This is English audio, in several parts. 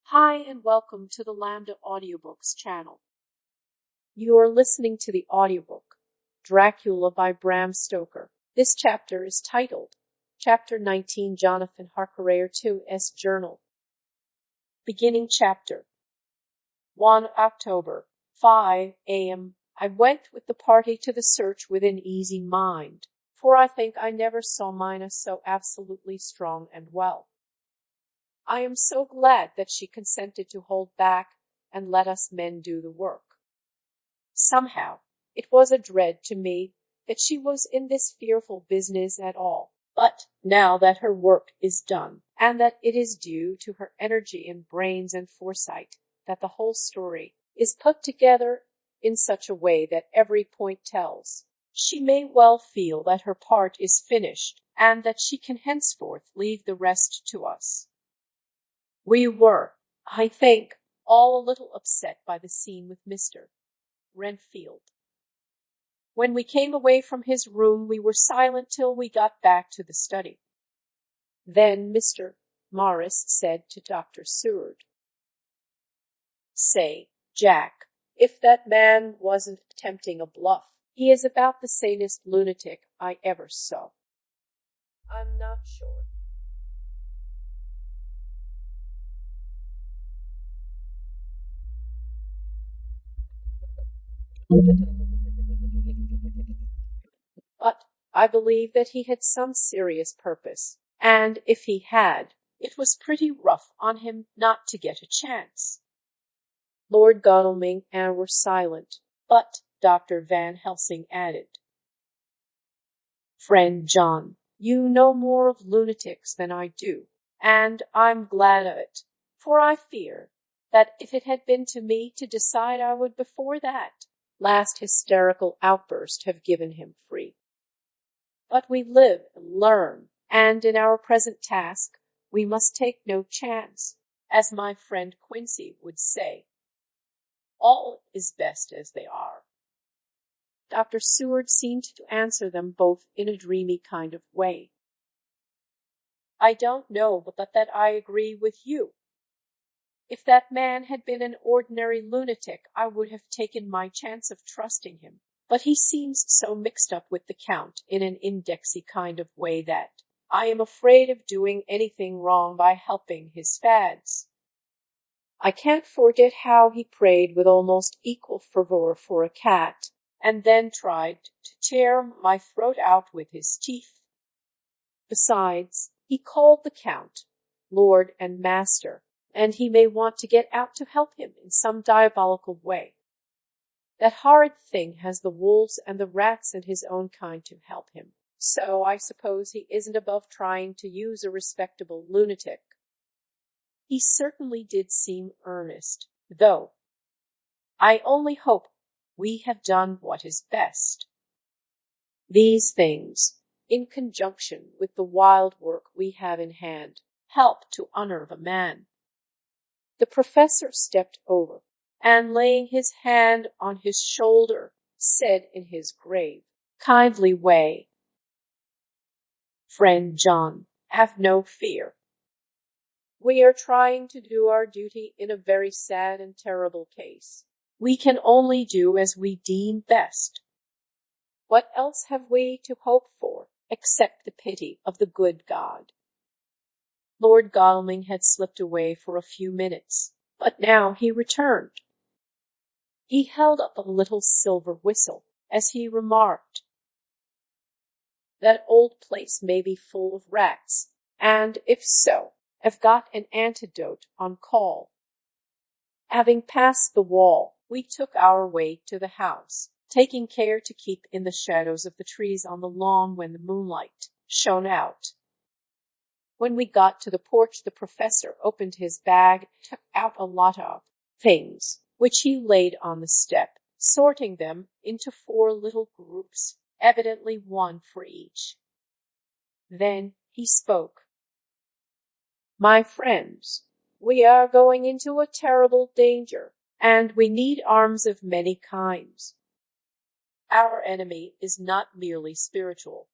Hi, and welcome to the Lambda Audiobooks channel. You are listening to the audiobook Dracula by Bram Stoker. This chapter is titled Chapter 19, Jonathan HARKER'S Journal. Beginning chapter. 1 October, 5 a.m. I went with the party to the search with an easy mind, for I think I never saw Mina so absolutely strong and well. I am so glad that she consented to hold back and let us men do the work. Somehow, it was a dread to me that she was in this fearful business at all. But now that her work is done, and that it is due to her energy and brains and foresight that the whole story is put together in such a way that every point tells, she may well feel that her part is finished, and that she can henceforth leave the rest to us. We were, I think, all a little upset by the scene with Mr. Renfield. When we came away from his room, we were silent till we got back to the study. Then Mr. Morris said to Dr. Seward, "Say, Jack, if that man wasn't attempting a bluff, he is about the sanest lunatic I ever saw." "I'm not sure." But I believe that he had some serious purpose, and if he had, it was pretty rough on him not to get a chance. Lord Godalming and I were silent, but Dr. Van Helsing added, "Friend John, you know more of lunatics than I do, and I'm glad of it, for I fear that if it had been to me to decide, I would before that last hysterical outburst have given him free. But we live and learn, and in our present task we must take no chance, as my friend Quincy would say. All is best as they are." Dr. Seward seemed to answer them both in a dreamy kind of way. "I don't know but that I agree with you. If that man had been an ordinary lunatic, I would have taken my chance of trusting him. But he seems so mixed up with the Count in an indexy kind of way that I am afraid of doing anything wrong by helping his fads. I can't forget how he prayed with almost equal fervor for a cat, and then tried to tear my throat out with his teeth. Besides, he called the Count Lord and Master, and he may want to get out to help him in some diabolical way. That horrid thing has the wolves and the rats and his own kind to help him, so I suppose he isn't above trying to use a respectable lunatic. He certainly did seem earnest, though I only hope we have done what is best. These things, in conjunction with the wild work we have in hand, help to unnerve a man." The professor stepped over, and laying his hand on his shoulder, said in his grave, kindly way, "Friend John, have no fear. We are trying to do our duty in a very sad and terrible case. We can only do as we deem best. What else have we to hope for, except the pity of the good God?" Lord Godalming had slipped away for a few minutes, but now he returned. He held up a little silver whistle, as he remarked, "That old place may be full of rats, and if so, I've got an antidote on call." Having passed the wall, we took our way to the house, taking care to keep in the shadows of the trees on the lawn when the moonlight shone out. When we got to the porch, the professor opened his bag, took out a lot of things, which he laid on the step, sorting them into 4 little groups, evidently one for each. Then he spoke. "My friends, we are going into a terrible danger, and we need arms of many kinds. Our enemy is not merely spiritual.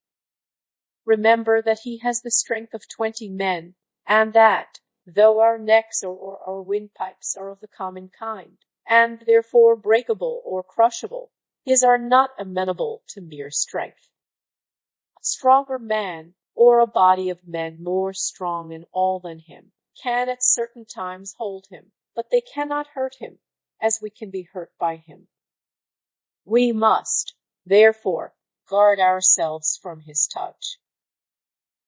Remember that he has the strength of 20 men, and that, though our necks or our windpipes are of the common kind, and therefore breakable or crushable, his are not amenable to mere strength. A stronger man, or a body of men more strong in all than him, can at certain times hold him, but they cannot hurt him, as we can be hurt by him. We must, therefore, guard ourselves from his touch.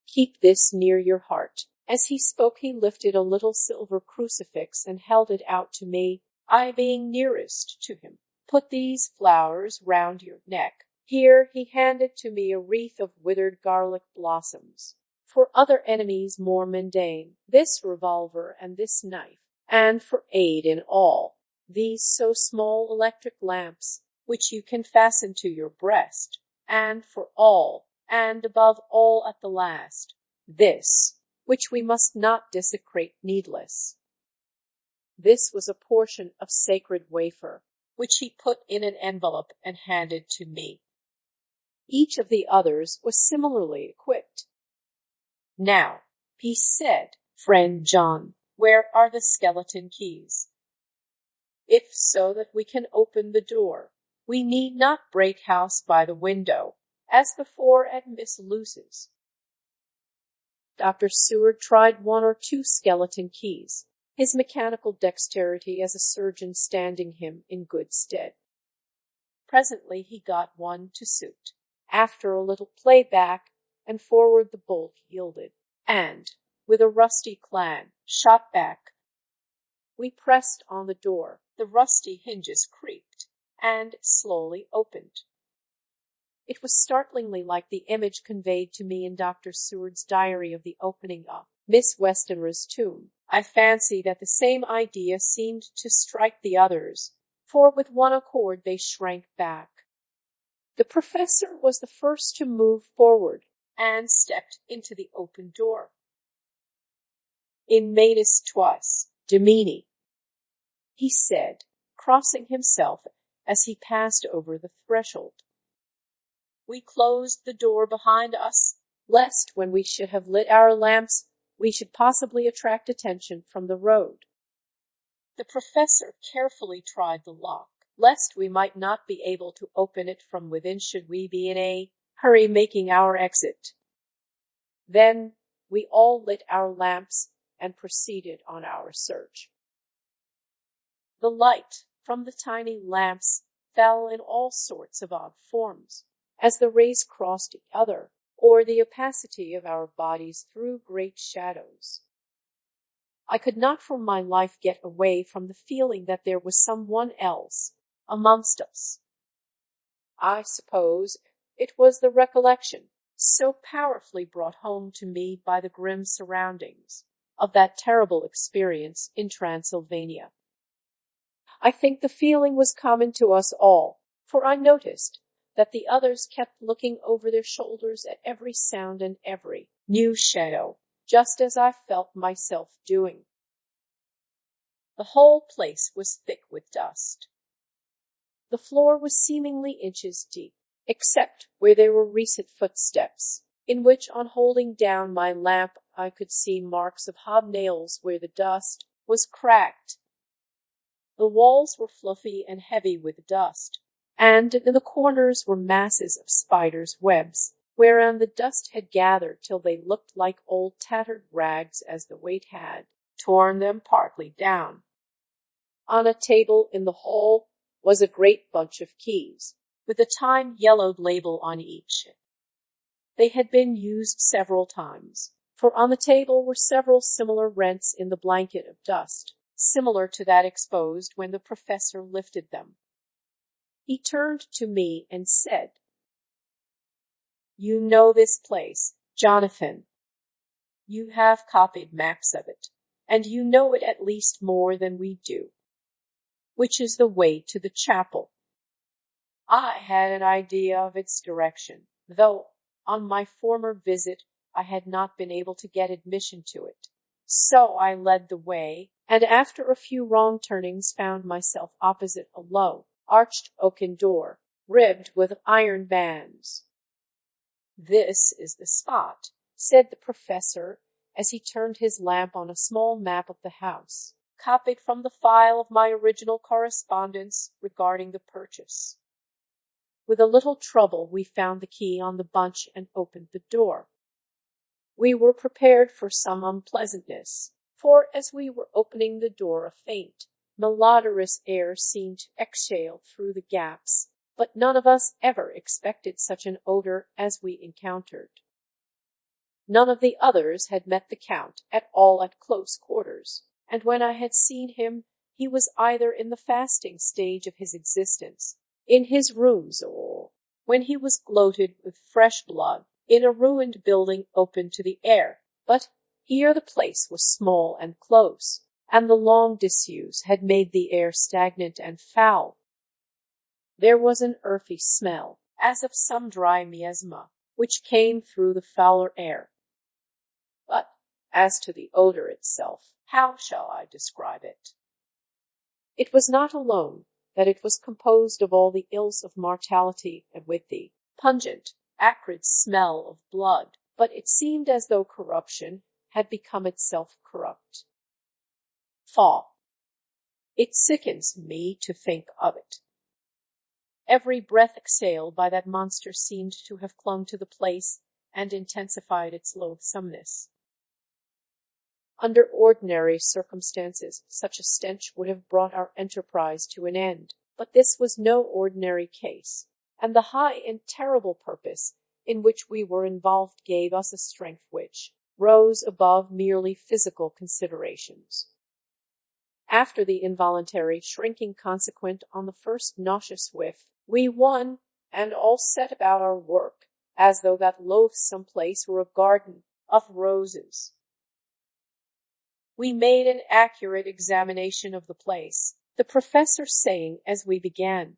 Keep this near your heart. As he spoke, he lifted a little silver crucifix and held it out to me, I being nearest to him. Put these flowers round your neck. Here he handed to me a wreath of withered garlic blossoms. For other enemies more mundane, this revolver and this knife, and for aid in all, these so small electric lamps, which you can fasten to your breast, and for all, and above all at the last, this, which we must not desecrate needless. This was a portion of sacred wafer, which he put in an envelope and handed to me. Each of the others was similarly equipped. Now, he said, friend John, where are the skeleton keys? If so that we can open the door, we need not break house by the window, as before at Miss Luce's. Dr. Seward tried one or two skeleton keys, his mechanical dexterity as a surgeon standing him in good stead. Presently he got one to suit. After a little play back and forward the bolt yielded, and, with a rusty clang, shot back. We pressed on the door. The rusty hinges creaked, and slowly opened. It was startlingly like the image conveyed to me in Dr. Seward's diary of the opening of Miss Westenra's tomb. I fancy that the same idea seemed to strike the others, for with one accord they shrank back. The professor was the first to move forward, and stepped into the open door. In manus tuas, Domini, he said, crossing himself as he passed over the threshold. We closed the door behind us, lest when we should have lit our lamps, we should possibly attract attention from the road. The professor carefully tried the lock, lest we might not be able to open it from within should we be in a hurry making our exit. Then we all lit our lamps and proceeded on our search. The light from the tiny lamps fell in all sorts of odd forms, as the rays crossed each other, or the opacity of our bodies threw great shadows. I could not for my life get away from the feeling that there was someone else amongst us. I suppose it was the recollection, so powerfully brought home to me by the grim surroundings, of that terrible experience in Transylvania. I think the feeling was common to us all, for I noticed that the others kept looking over their shoulders at every sound and every new shadow, just as I felt myself doing. The whole place was thick with dust. The floor was seemingly inches deep, except where there were recent footsteps, in which, on holding down my lamp, I could see marks of hobnails where the dust was cracked. The walls were fluffy and heavy with dust, and in the corners were masses of spiders' webs, whereon the dust had gathered till they looked like old tattered rags as the weight had torn them partly down. On a table in the hall was a great bunch of keys, with a time-yellowed label on each. They had been used several times, for on the table were several similar rents in the blanket of dust, similar to that exposed when the professor lifted them. He turned to me and said, "You know this place, Jonathan. You have copied maps of it, and you know it at least more than we do. Which is the way to the chapel?" I had an idea of its direction, though on my former visit I had not been able to get admission to it. So I led the way, and after a few wrong turnings found myself opposite a low, arched oaken door, ribbed with iron bands. "This is the spot," said the professor, as he turned his lamp on a small map of the house, copied from the file of my original correspondence regarding the purchase. With a little trouble we found the key on the bunch and opened the door. We were prepared for some unpleasantness, for as we were opening the door a faint, malodorous air seemed to exhale through the gaps, but none of us ever expected such an odor as we encountered. None of the others had met the Count at all at close quarters, and when I had seen him, he was either in the fasting stage of his existence, in his rooms, or, when he was gloated with fresh blood, in a ruined building open to the air. But here the place was small and close, and the long disuse had made the air stagnant and foul. There was an earthy smell, as of some dry miasma, which came through the fouler air. But as to the odor itself, how shall I describe it? It was not alone that it was composed of all the ills of mortality and with the pungent, acrid smell of blood, but it seemed as though corruption had become itself corrupt. Faugh! It sickens me to think of it. Every breath exhaled by that monster seemed to have clung to the place and intensified its loathsomeness. Under ordinary circumstances, such a stench would have brought our enterprise to an end, but this was no ordinary case, and the high and terrible purpose in which we were involved gave us a strength which rose above merely physical considerations. After the involuntary shrinking consequent on the first nauseous whiff, we won, and all set about our work, as though that loathsome place were a garden of roses. We made an accurate examination of the place, the professor saying as we began,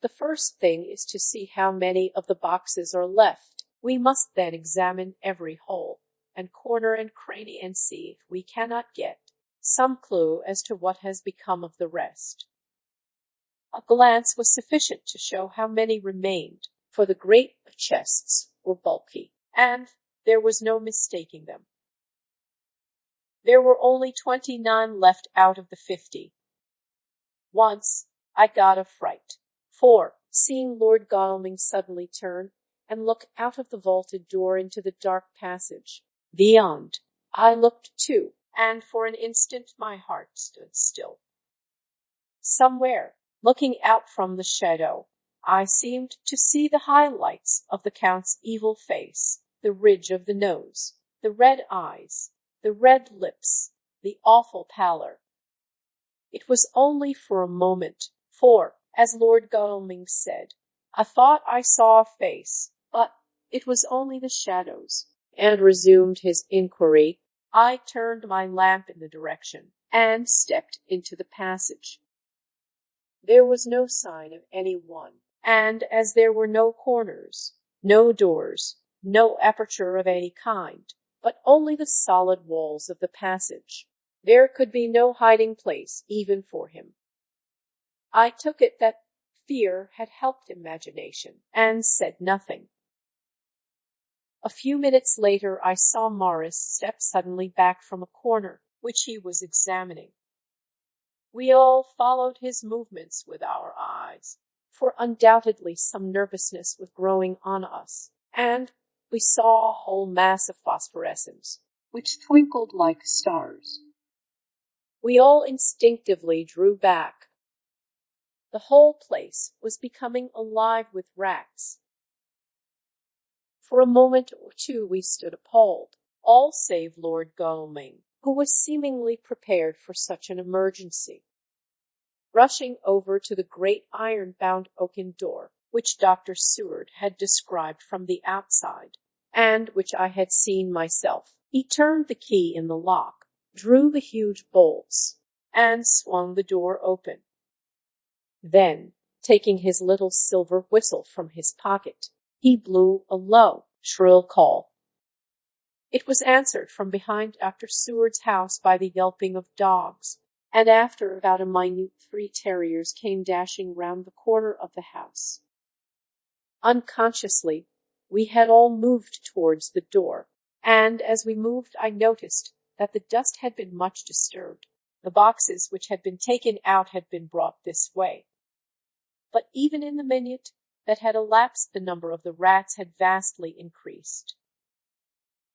"The first thing is to see how many of the boxes are left. We must then examine every hole and corner and cranny and see if we cannot get some clue as to what has become of the rest." A glance was sufficient to show how many remained, for the great chests were bulky, and there was no mistaking them. There were only 29 left out of the 50. Once I got a fright, for, seeing Lord Godalming suddenly turn and look out of the vaulted door into the dark passage beyond, I looked too, and for an instant my heart stood still. Somewhere, looking out from the shadow, I seemed to see the highlights of the Count's evil face, the ridge of the nose, the red eyes, the red lips, the awful pallor. It was only for a moment, for, as Lord Godalming said, I thought I saw a face, but it was only the shadows, and resumed his inquiry. I turned my lamp in the direction, and stepped into the passage. There was no sign of any one, and as there were no corners, no doors, no aperture of any kind, but only the solid walls of the passage, there could be no hiding place even for him. I took it that fear had helped imagination, and said nothing. A few minutes later I saw Morris step suddenly back from a corner which he was examining. We all followed his movements with our eyes, for undoubtedly some nervousness was growing on us, and we saw a whole mass of phosphorescence, which twinkled like stars. We all instinctively drew back. The whole place was becoming alive with rats. For a moment or two we stood appalled, all save Lord Godalming, who was seemingly prepared for such an emergency. Rushing over to the great iron-bound oaken door, which Dr. Seward had described from the outside, and which I had seen myself, he turned the key in the lock, drew the huge bolts, and swung the door open. Then, taking his little silver whistle from his pocket, he blew a low, shrill call. It was answered from behind Dr. Seward's house by the yelping of dogs, and after about a minute 3 terriers came dashing round the corner of the house. Unconsciously, we had all moved towards the door, and as we moved I noticed that the dust had been much disturbed. The boxes which had been taken out had been brought this way. But even in the minute that had elapsed the number of the rats had vastly increased.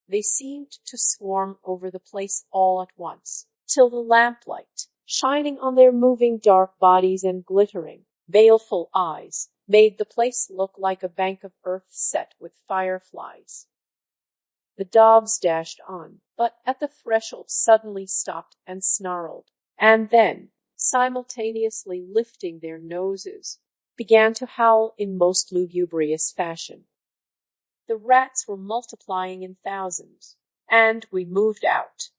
They seemed to swarm over the place all at once, till the lamplight, shining on their moving dark bodies and glittering, baleful eyes, made the place look like a bank of earth set with fireflies. The dogs dashed on, but at the threshold suddenly stopped and snarled, and then, simultaneously lifting their noses, began to howl in most lugubrious fashion. The rats were multiplying in thousands, and we moved out.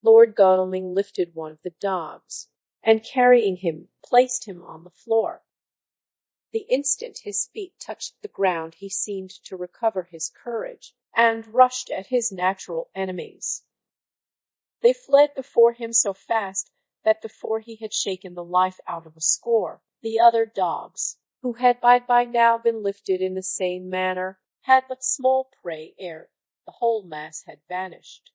Lord Godalming lifted one of the dogs, and carrying him, placed him on the floor. The instant his feet touched the ground he seemed to recover his courage, and rushed at his natural enemies. They fled before him so fast that before he had shaken the life out of a score, the other dogs, who had by now been lifted in the same manner, had but small prey ere the whole mass had vanished.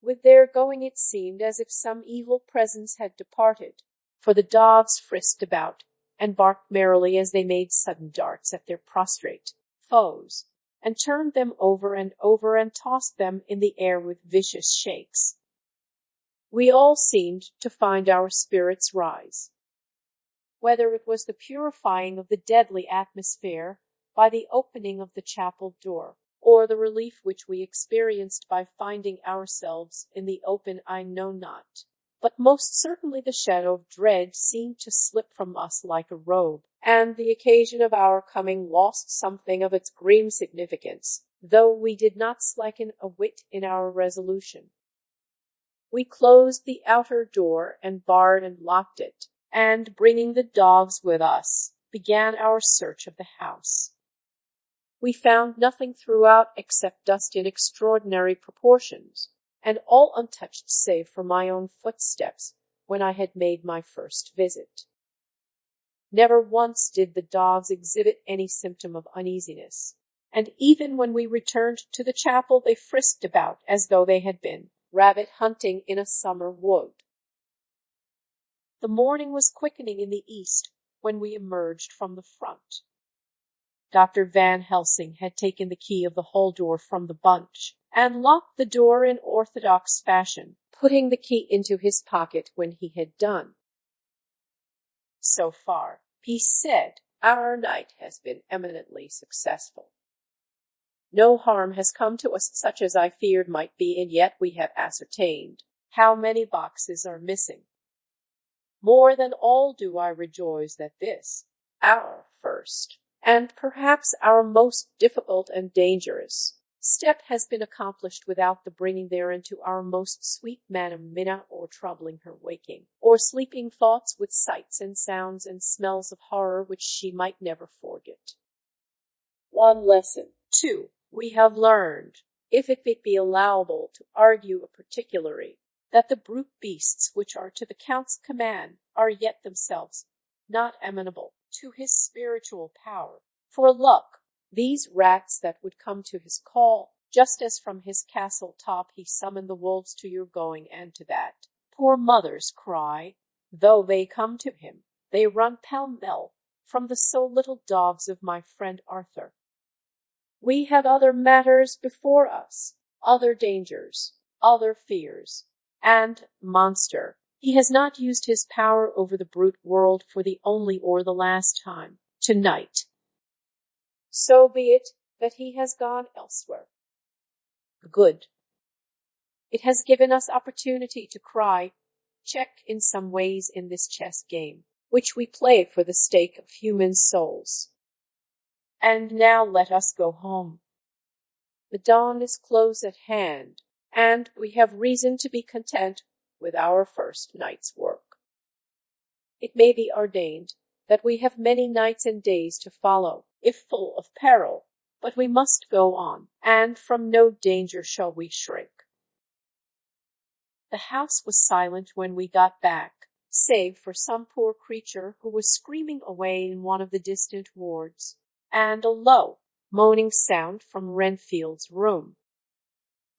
With their going it seemed as if some evil presence had departed, for the dogs frisked about and barked merrily as they made sudden darts at their prostrate foes, and turned them over and tossed them in the air with vicious shakes. We all seemed to find our spirits rise. Whether it was the purifying of the deadly atmosphere by the opening of the chapel door, or the relief which we experienced by finding ourselves in the open, I know not. But most certainly the shadow of dread seemed to slip from us like a robe, and the occasion of our coming lost something of its grim significance, though we did not slacken a whit in our resolution. We closed the outer door and barred and locked it, and, bringing the dogs with us, began our search of the house. We found nothing throughout except dust in extraordinary proportions, and all untouched save for my own footsteps when I had made my first visit. Never once did the dogs exhibit any symptom of uneasiness, and even when we returned to the chapel they frisked about as though they had been rabbit hunting in a summer wood. The morning was quickening in the east when we emerged from the front. Dr. Van Helsing had taken the key of the hall door from the bunch, and locked the door in orthodox fashion, putting the key into his pocket when he had done. So far, he said, our night has been eminently successful. No harm has come to us such as I feared might be, and yet we have ascertained how many boxes are missing. More than all do I rejoice that this, our first, and perhaps our most difficult and dangerous step has been accomplished without the bringing thereinto our most sweet Madam Minna, or troubling her waking or sleeping thoughts with sights and sounds and smells of horror which she might never forget. One lesson, too, we have learned, if it be allowable to argue a particularly, that the brute beasts which are to the Count's command are yet themselves not amenable to his spiritual power. For luck, these rats that would come to his call, just as from his castle top he summoned the wolves to your going and to that poor mother's cry, though they come to him, they run pell-mell from the so little dogs of my friend Arthur. We have other matters before us, other dangers, other fears, and, monster, he has not used his power over the brute world for the only or the last time, tonight. So be it that he has gone elsewhere. Good. It has given us opportunity to cry, check in some ways in this chess game, which we play for the stake of human souls. And now let us go home. The dawn is close at hand, and we have reason to be content with our first night's work. It may be ordained that we have many nights and days to follow, if full of peril, but we must go on, and from no danger shall we shrink. The house was silent when we got back, save for some poor creature who was screaming away in one of the distant wards, and a low, moaning sound from Renfield's room.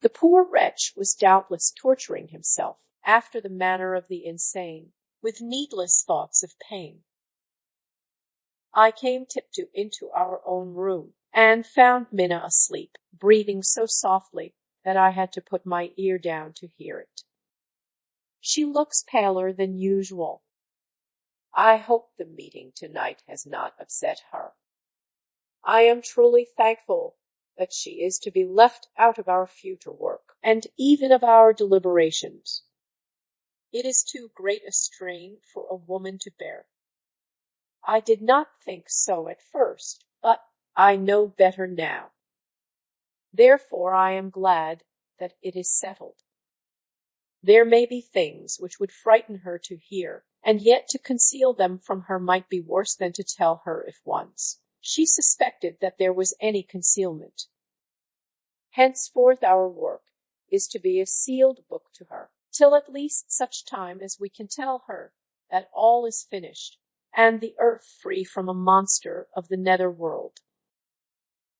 The poor wretch was doubtless torturing himself, after the manner of the insane, with needless thoughts of pain. I came tiptoe into our own room, and found Minna asleep, breathing so softly that I had to put my ear down to hear it. She looks paler than usual. I hope the meeting tonight has not upset her. I am truly thankful that she is to be left out of our future work, and even of our deliberations. It is too great a strain for a woman to bear. I did not think so at first, but I know better now. Therefore I am glad that it is settled. There may be things which would frighten her to hear, and yet to conceal them from her might be worse than to tell her if once she suspected that there was any concealment. Henceforth our work is to be a sealed book to her, till at least such time as we can tell her that all is finished, and the earth free from a monster of the nether world.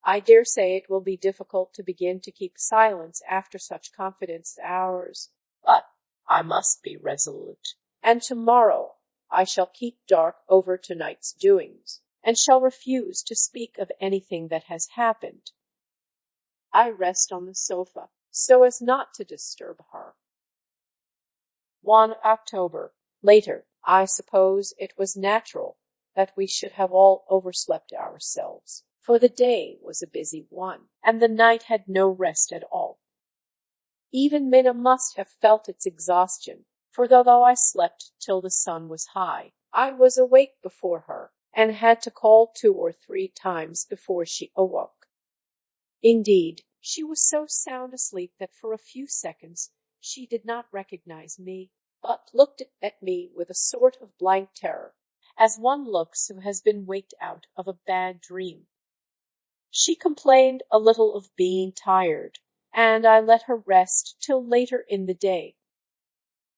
I dare say it will be difficult to begin to keep silence after such confidence as ours, but I must be resolute, and tomorrow I shall keep dark over tonight's doings, and shall refuse to speak of anything that has happened. I rest on the sofa, so as not to disturb her. 1 October. Later, I suppose it was natural that we should have all overslept ourselves, for the day was a busy one, and the night had no rest at all. Even Minna must have felt its exhaustion, for though I slept till the sun was high, I was awake before her, and had to call 2 or 3 times before she awoke. Indeed, she was so sound asleep that for a few seconds she did not recognize me, but looked at me with a sort of blank terror, as one looks who has been waked out of a bad dream. She complained a little of being tired, and I let her rest till later in the day.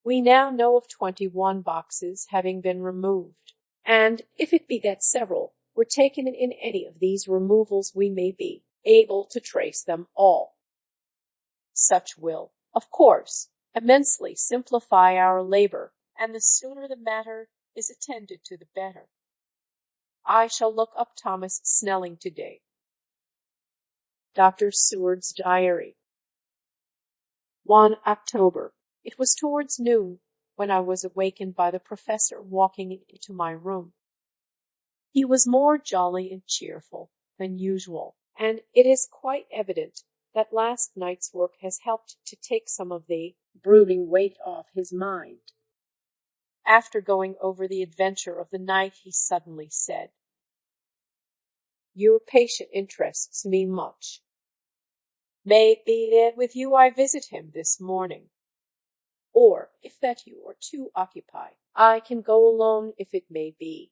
We now know of 21 boxes having been removed, and if it be that several were taken in any of these removals, we may be able to trace them all. Such will, of course, immensely simplify our labor, and the sooner the matter is attended to the better. I shall look up Thomas Snelling today. Dr. Seward's Diary. 1 October. It was towards noon when I was awakened by the professor walking into my room. He was more jolly and cheerful than usual, and it is quite evident that last night's work has helped to take some of the brooding weight off his mind. After going over the adventure of the night, he suddenly said, "Your patient interests me much. May it be that with you I visit him this morning, or, if that you are too occupied, I can go alone if it may be.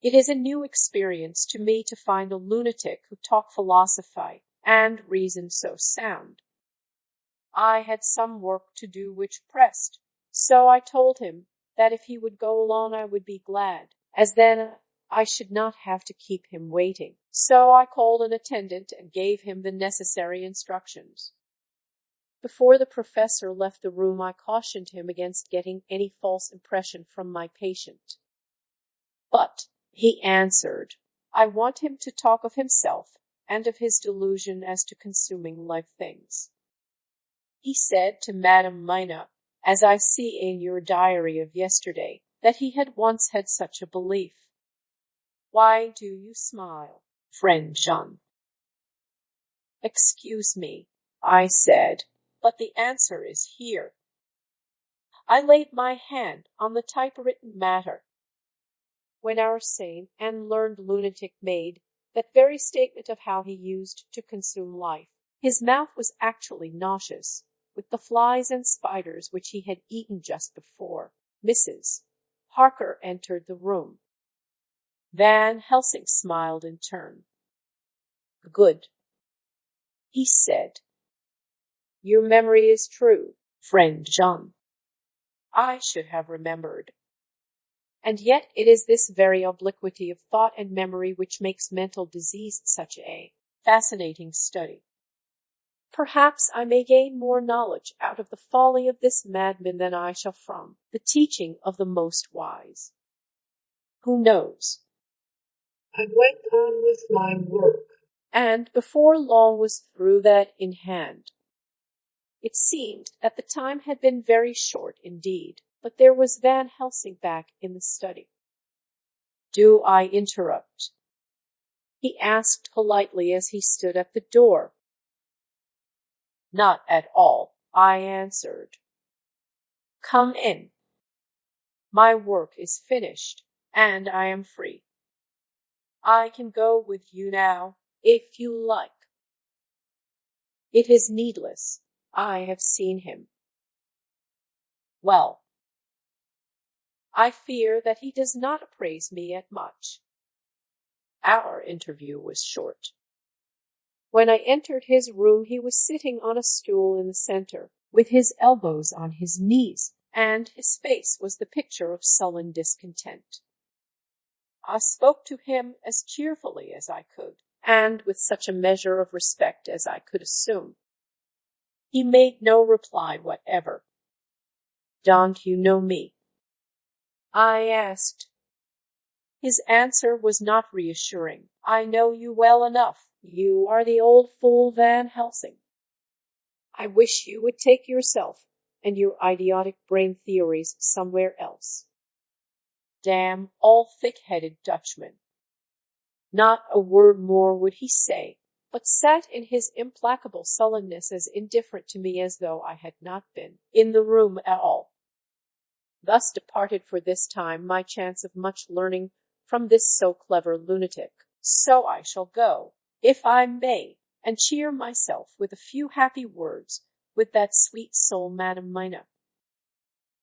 It is a new experience to me to find a lunatic who talk philosophy and reason so sound. I had some work to do which pressed, so I told him that if he would go alone I would be glad, as then I should not have to keep him waiting. So I called an attendant and gave him the necessary instructions. Before the professor left the room, I cautioned him against getting any false impression from my patient. But he answered, I want him to talk of himself and of his delusion as to consuming life things. He said to Madame Mina, as I see in your diary of yesterday, that he had once had such a belief. Why do you smile, friend Jean? Excuse me, I said, but the answer is here. I laid my hand on the typewritten matter. When our sane and learned lunatic made that very statement of how he used to consume life, his mouth was actually nauseous with the flies and spiders which he had eaten just before. Mrs. Harker entered the room. Van Helsing smiled in turn. Good, he said. Your memory is true, friend Jean. I should have remembered. And yet it is this very obliquity of thought and memory which makes mental disease such a fascinating study. Perhaps I may gain more knowledge out of the folly of this madman than I shall from the teaching of the most wise. Who knows? I went on with my work, And before long was through that in hand. It seemed that the time had been very short indeed, but there was Van Helsing back in the study. "Do I interrupt?" he asked politely as he stood at the door. "Not at all," I answered. "Come in. My work is finished, and I am free. I can go with you now, if you like." "It is needless. I have seen him." "Well, I fear that he does not appraise me at much." Our interview was short. When I entered his room, he was sitting on a stool in the center, with his elbows on his knees, and his face was the picture of sullen discontent. I spoke to him as cheerfully as I could, and with such a measure of respect as I could assume. He made no reply whatever. "Don't you know me?" I asked. His answer was not reassuring. "I know you well enough. You are the old fool Van Helsing. I wish you would take yourself and your idiotic brain theories somewhere else." Damn all thick-headed Dutchmen. Not a word more would he say, but sat in his implacable sullenness as indifferent to me as though I had not been in the room at all. Thus departed for this time my chance of much learning from this so clever lunatic. So I shall go, if I may, and cheer myself with a few happy words with that sweet soul Madam Mina.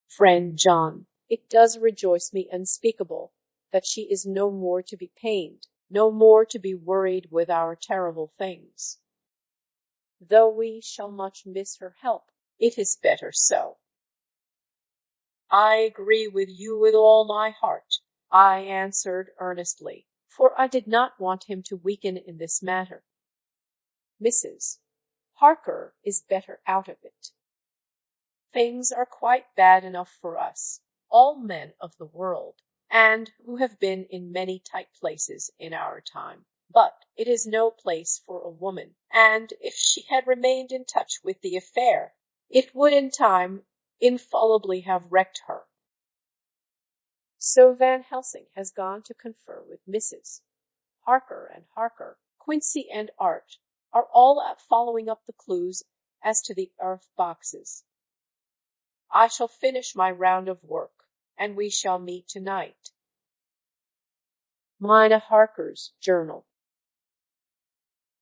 Friend John, it does rejoice me unspeakable that she is no more to be pained, no more to be worried with our terrible things. Though we shall much miss her help, it is better so. I agree with you with all my heart, I answered earnestly, for I did not want him to weaken in this matter. Mrs. Harker is better out of it. Things are quite bad enough for us, all men of the world, and who have been in many tight places in our time. But it is no place for a woman, and if she had remained in touch with the affair, it would in time infallibly have wrecked her. So Van Helsing has gone to confer with Mrs. Harker, and Harker, Quincy, and Art are all out following up the clues as to the earth boxes. I shall finish my round of work, and we shall meet tonight. Mina Harker's Journal.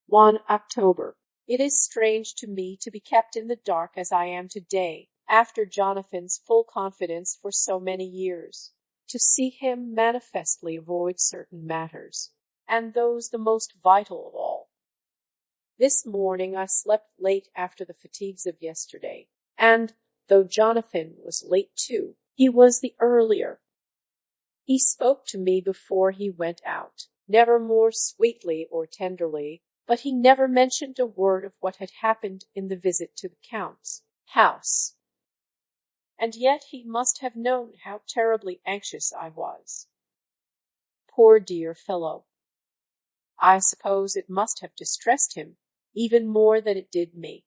1 October. It is strange to me to be kept in the dark as I am today, after Jonathan's full confidence for so many years, to see him manifestly avoid certain matters, and those the most vital of all. This morning I slept late after the fatigues of yesterday, and though Jonathan was late too, he was the earlier. He spoke to me before he went out, never more sweetly or tenderly, but he never mentioned a word of what had happened in the visit to the Count's house. And yet he must have known how terribly anxious I was. Poor dear fellow! I suppose it must have distressed him even more than it did me.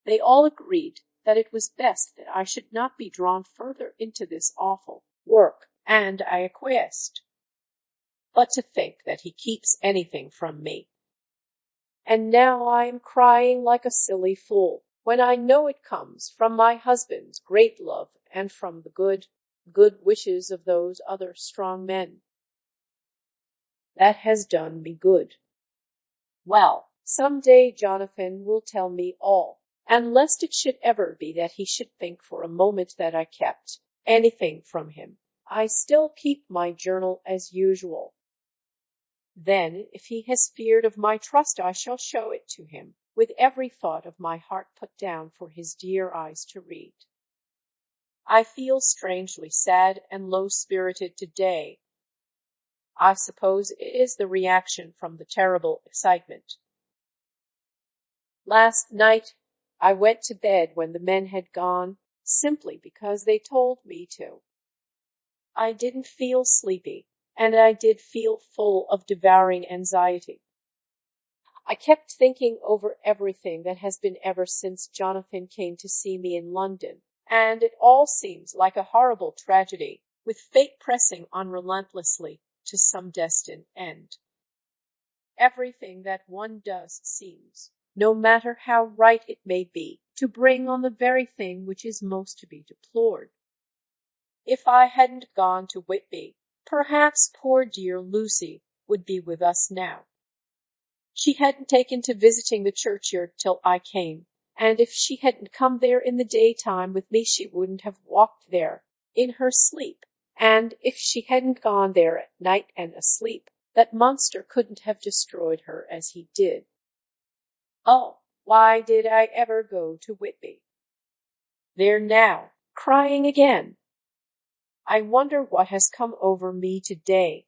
They all agreed that it was best that I should not be drawn further into this awful work, and I acquiesced. But to think that he keeps anything from me! And now I am crying like a silly fool, when I know it comes from my husband's great love and from the good wishes of those other strong men. That has done me good. Well, some day Jonathan will tell me all, and lest it should ever be that he should think for a moment that I kept anything from him, I still keep my journal as usual. Then, if he has feared of my trust, I shall show it to him, with every thought of my heart put down for his dear eyes to read. I feel strangely sad and low-spirited today. I suppose it is the reaction from the terrible excitement. Last night I went to bed when the men had gone, simply because they told me to. I didn't feel sleepy, and I did feel full of devouring anxiety. I kept thinking over everything that has been ever since Jonathan came to see me in London, and it all seems like a horrible tragedy, with fate pressing on relentlessly to some destined end. Everything that one does seems, no matter how right it may be, to bring on the very thing which is most to be deplored. If I hadn't gone to Whitby, perhaps poor dear Lucy would be with us now. She hadn't taken to visiting the churchyard till I came, and if she hadn't come there in the daytime with me she wouldn't have walked there in her sleep, and if she hadn't gone there at night and asleep, that monster couldn't have destroyed her as he did. Oh, why did I ever go to Whitby? There now, crying again. I wonder what has come over me today.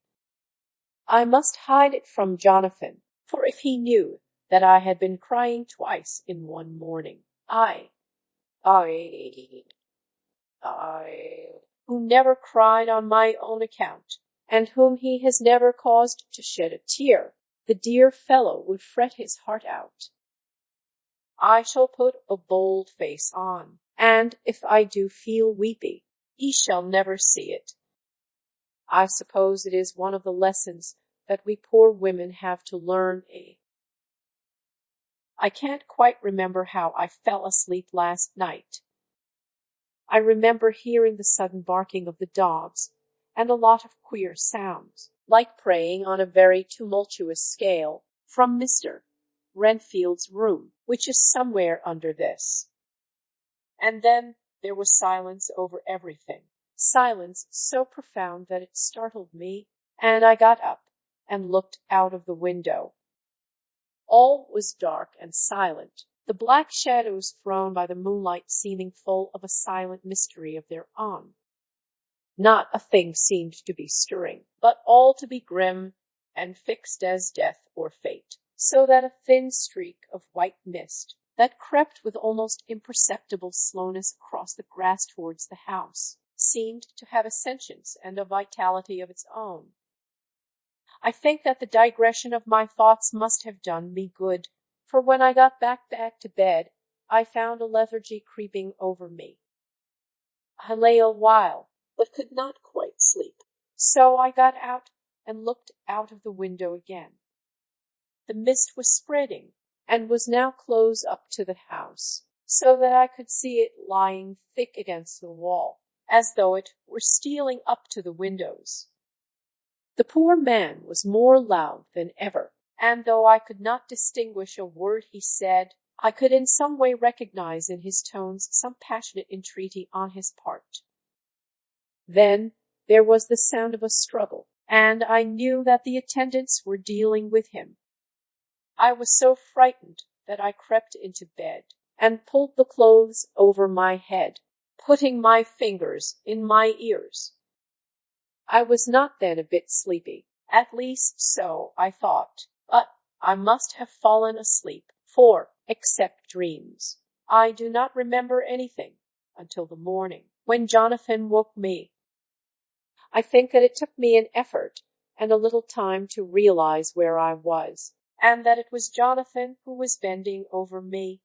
I must hide it from Jonathan, for if he knew that I had been crying twice in one morning, I, who never cried on my own account, and whom he has never caused to shed a tear, the dear fellow would fret his heart out. I shall put a bold face on, and if I do feel weepy, he shall never see it. I suppose it is one of the lessons that we poor women have to learn. I can't quite remember how I fell asleep last night. I remember hearing the sudden barking of the dogs, and a lot of queer sounds, like praying on a very tumultuous scale, from Mr. Renfield's room, which is somewhere under this. And then there was silence over everything, silence so profound that it startled me, and I got up and looked out of the window. All was dark and silent, the black shadows thrown by the moonlight seeming full of a silent mystery of their own. Not a thing seemed to be stirring, but all to be grim and fixed as death or fate, so that a thin streak of white mist that crept with almost imperceptible slowness across the grass towards the house seemed to have a sentience and a vitality of its own. I think that the digression of my thoughts must have done me good, for when I got back to bed, I found a lethargy creeping over me. I lay a while, but could not quite sleep, so I got out and looked out of the window again. The mist was spreading, and was now close up to the house, so that I could see it lying thick against the wall, as though it were stealing up to the windows. The poor man was more loud than ever, and though I could not distinguish a word he said, I could in some way recognize in his tones some passionate entreaty on his part. Then there was the sound of a struggle, and I knew that the attendants were dealing with him. I was so frightened that I crept into bed and pulled the clothes over my head, putting my fingers in my ears. I was not then a bit sleepy, at least so I thought, but I must have fallen asleep, for, except dreams, I do not remember anything until the morning, when Jonathan woke me. I think that it took me an effort and a little time to realize where I was, and that it was Jonathan who was bending over me.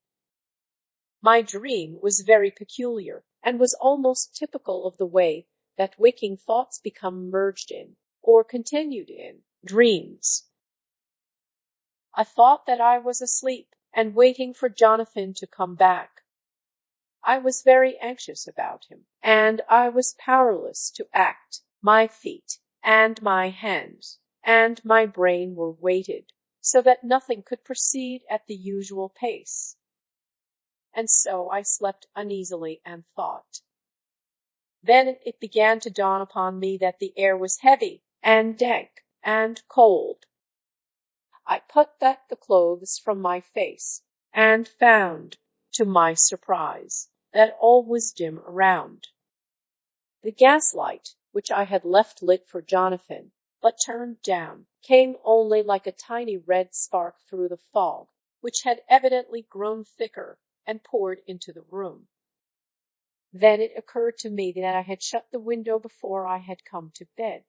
My dream was very peculiar, and was almost typical of the way that waking thoughts become merged in, or continued in, dreams. I thought that I was asleep, and waiting for Jonathan to come back. I was very anxious about him, and I was powerless to act. My feet, and my hands, and my brain were weighted, so that nothing could proceed at the usual pace. And so I slept uneasily and thought. Then it began to dawn upon me that the air was heavy, and dank, and cold. I put back the clothes from my face, and found, to my surprise, that all was dim around. The gaslight, which I had left lit for Jonathan, but turned down, came only like a tiny red spark through the fog, which had evidently grown thicker and poured into the room. Then it occurred to me that I had shut the window before I had come to bed.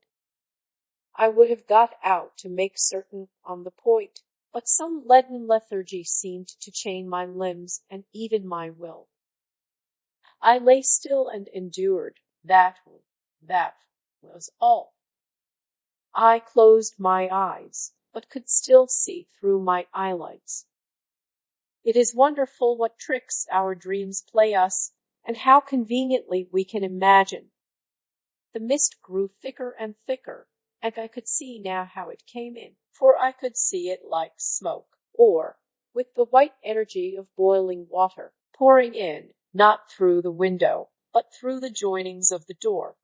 I would have got out to make certain on the point, but some leaden lethargy seemed to chain my limbs and even my will. I lay still and endured. That was all. I closed my eyes, but could still see through my eyelids. It is wonderful what tricks our dreams play us, and how conveniently we can imagine. The mist grew thicker and thicker, and I could see now how it came in, for I could see it like smoke, or with the white energy of boiling water, pouring in, not through the window, but through the joinings of the door.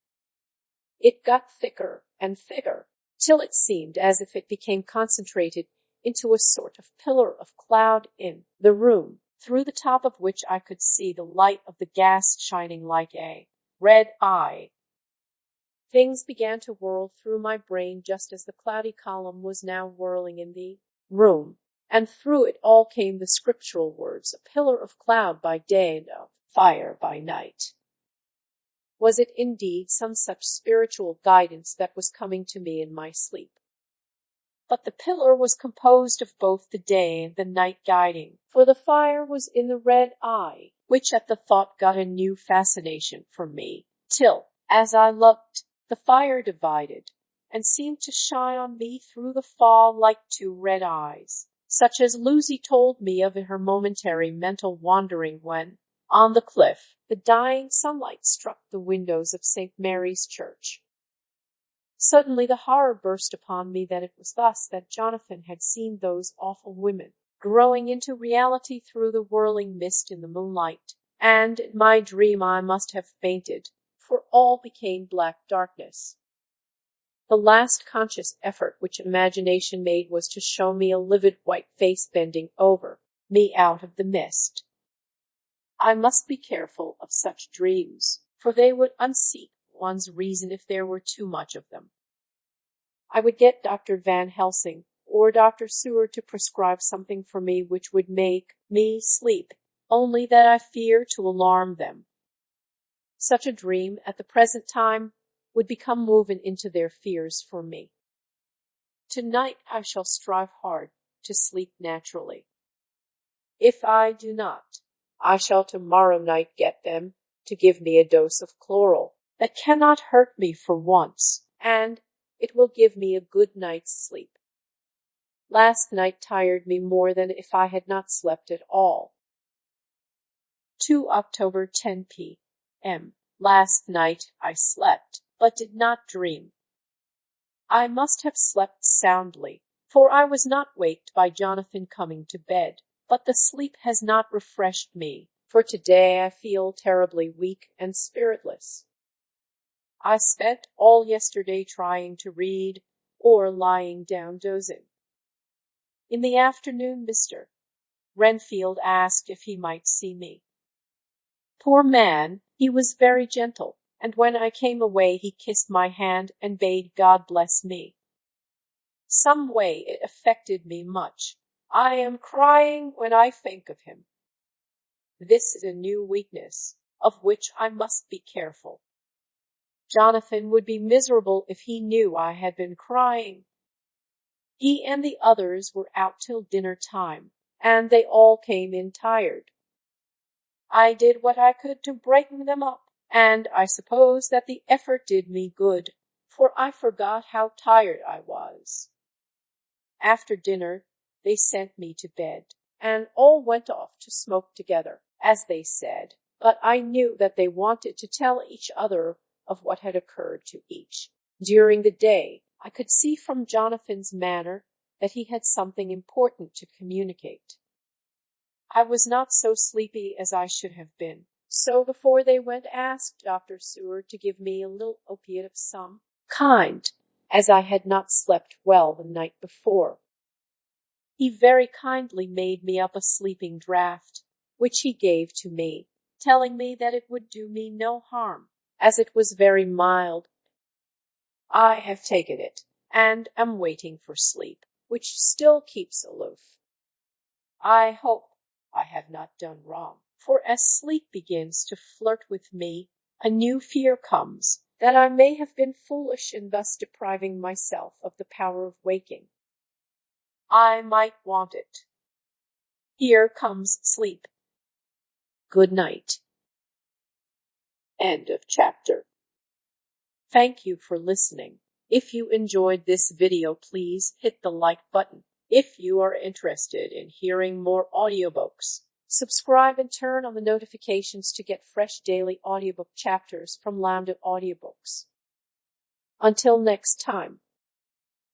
It got thicker and thicker, till it seemed as if it became concentrated into a sort of pillar of cloud in the room, through the top of which I could see the light of the gas shining like a red eye. Things began to whirl through my brain just as the cloudy column was now whirling in the room, and through it all came the scriptural words, a pillar of cloud by day and of fire by night. Was it indeed some such spiritual guidance that was coming to me in my sleep? But the pillar was composed of both the day and the night guiding, for the fire was in the red eye, which at the thought got a new fascination for me, till, as I looked, the fire divided, and seemed to shine on me through the fog like two red eyes, such as Lucy told me of in her momentary mental wandering when, on the cliff, the dying sunlight struck the windows of St. Mary's Church. Suddenly the horror burst upon me that it was thus that Jonathan had seen those awful women, growing into reality through the whirling mist in the moonlight, and in my dream I must have fainted, for all became black darkness. The last conscious effort which imagination made was to show me a livid white face bending over me out of the mist. I must be careful of such dreams, for they would unseat one's reason if there were too much of them. I would get Dr. Van Helsing or Dr. Seward to prescribe something for me which would make me sleep, only that I fear to alarm them. Such a dream at the present time would become woven into their fears for me. Tonight I shall strive hard to sleep naturally. If I do not, I shall tomorrow night get them to give me a dose of chloral that cannot hurt me for once, and it will give me a good night's sleep. Last night tired me more than if I had not slept at all. 2 October 10 p.m. Last night I slept, but did not dream. I must have slept soundly, for I was not waked by Jonathan coming to bed, but the sleep has not refreshed me, for today I feel terribly weak and spiritless. I spent all yesterday trying to read, or lying down dozing. In the afternoon Mr. Renfield asked if he might see me. Poor man, he was very gentle, and when I came away he kissed my hand and bade God bless me. Some way it affected me much. I am crying when I think of him. This is a new weakness, of which I must be careful. Jonathan would be miserable if he knew I had been crying. He and the others were out till dinner time, and they all came in tired. I did what I could to brighten them up, and I suppose that the effort did me good, for I forgot how tired I was. After dinner, they sent me to bed, and all went off to smoke together, as they said, but I knew that they wanted to tell each other of what had occurred to each. During the day, I could see from Jonathan's manner that he had something important to communicate. I was not so sleepy as I should have been, so before they went asked Dr. Seward to give me a little opiate of some kind, as I had not slept well the night before. He very kindly made me up a sleeping draught, which he gave to me, telling me that it would do me no harm, as it was very mild. I have taken it, and am waiting for sleep, which still keeps aloof. I hope I have not done wrong, for as sleep begins to flirt with me, a new fear comes, that I may have been foolish in thus depriving myself of the power of waking. I might want it. Here comes sleep. Good night. End of chapter. Thank you for listening. If you enjoyed this video, please hit the like button. If you are interested in hearing more audiobooks, subscribe and turn on the notifications to get fresh daily audiobook chapters from Lambda Audiobooks. Until next time.